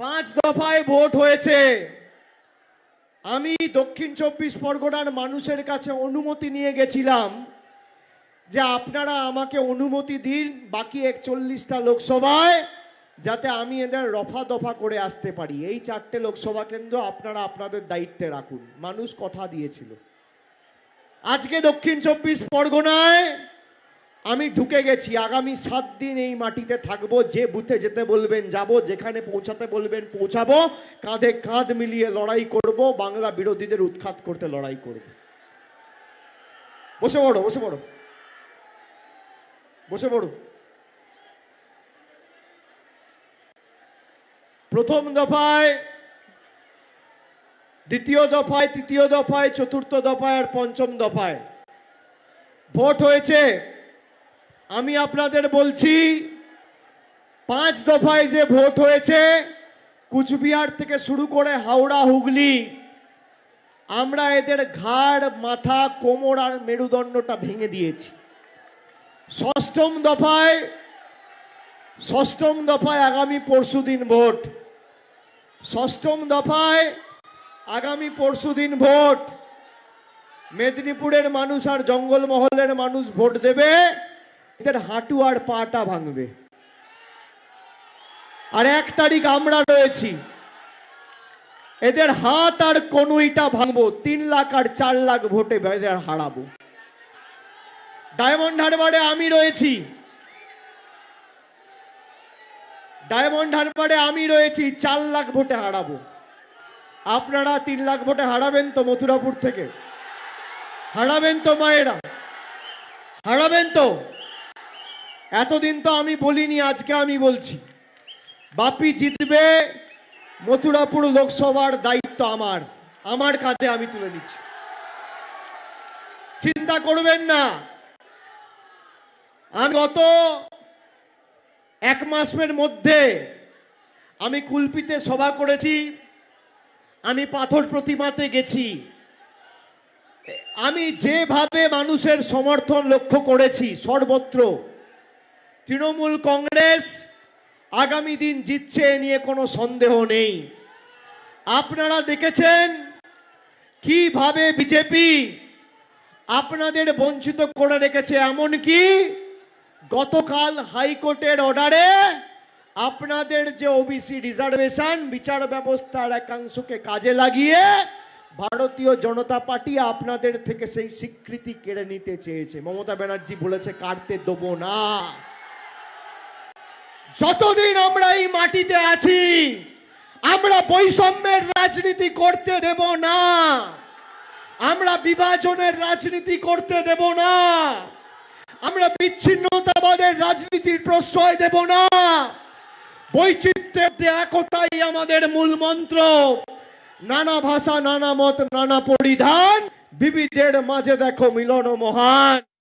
পাঁচ দফায় ভোট হয়েছে। আমি দক্ষিণ 24 পরগনার মানুষের কাছে অনুমতি নিয়ে গেছিলাম যে আপনারা আমাকে অনুমতি দিন বাকি 41টা লোকসভায়, যাতে আমি এদের রফা দফা করে আসতে পারি। এই 4টে লোকসভা কেন্দ্র আপনারা আপনাদের দায়িত্বে রাখুন। মানুষ কথা দিয়েছিল। আজকে দক্ষিণ 24 পরগনায় আমি ঢুকে গেছি। আগামী 7 দিন এই মাটিতে থাকবো। যে বুথে যেতে বলবেন যাব, যেখানে পৌঁছাতে বলবেন পৌঁছাবো। কাঁধে কাঁধ মিলিয়ে লড়াই করব, বাংলা বিরোধীদের উৎখাত করতে লড়াই করব। বসে পড়ো, বসে পড়ো, বসে পড়ো। প্রথম দফায়, দ্বিতীয় দফায়, তৃতীয় দফায়, চতুর্থ দফায় আর পঞ্চম দফায় ভোট হয়েছে। আমি আপনাদের বলছি, 5 দফায় যে ভোট হয়েছে, কুচবিহার থেকে শুরু করে হাওড়া হুগলি, আমরা এদের ঘাড়, মাথা, কোমর আর মেরুদণ্ডটা ভেঙে দিয়েছি। ষষ্ঠম দফায় আগামী পরশুদিন ভোট। ষষ্ঠম দফায় আগামী পরশুদিন ভোট। মেদিনীপুরের মানুষ আর জঙ্গলমহলের মানুষ ভোট দেবে। এদের হাঁটু আর পাটা ভাঙবে। আর 1 তারিখ আমরা রয়েছি, এদের হাত আর কনুইটা ভাঙবো। 3 লাখ আর 4 লাখ ভোটে এদের হারাবো। ডায়মন্ড হারবারে আমি রয়েছি, ডায়মন্ড হারবারে আমি রয়েছি। 4 লাখ ভোটে হারাবো। আপনারা 3 লাখ ভোটে হারাবেন তো? মথুরাপুর থেকে হারাবেন তো? মায়েরা হারাবেন তো? এতদিন তো আমি বলিনি, আজকে আমি বলছি। বাপি জিতবে। মথুরাপুর লোকসভার দায়িত্ব আমার কাঁধে আমি তুলে নিচ্ছি। চিন্তা করবেন না। আমি গত 1 মাসের মধ্যে আমি কুলপিতে সভা করেছি, আমি পাথর প্রতিমাতে গেছি। আমি যেভাবে মানুষের সমর্থন লক্ষ্য করেছি সর্বত্র, তৃণমূল কংগ্রেস আগামী দিন জিতছে, এ নিয়ে কোনো সন্দেহ নেই। আপনারা দেখেছেন কিভাবে বিজেপি আপনাদের বঞ্চিত করে রেখেছে। এমনকি গতকাল হাইকোর্টের অর্ডারে আপনাদের যে ওবিসি রিজার্ভেশন, বিচার ব্যবস্থার একাংশকে কাজে লাগিয়ে ভারতীয় জনতা পার্টি আপনাদের থেকে সেই স্বীকৃতি কেড়ে নিতে চেয়েছে। মমতা ব্যানার্জি বলেছে কাটতে দেবো না। যতদিন আমরা এই মাটিতে আছি, আমরা বৈষম্যের রাজনীতি করতে দেব না, আমরা বিভাজনের রাজনীতি করতে দেব না, আমরা বিচ্ছিন্নতাবাদের রাজনীতির প্রশ্রয় দেব না। বৈচিত্র্যে একতাই আমাদের মূল মন্ত্র। নানা ভাষা, নানা মত, নানা পরিধান, বিবিধের মাঝে দেখো মিলন মহান।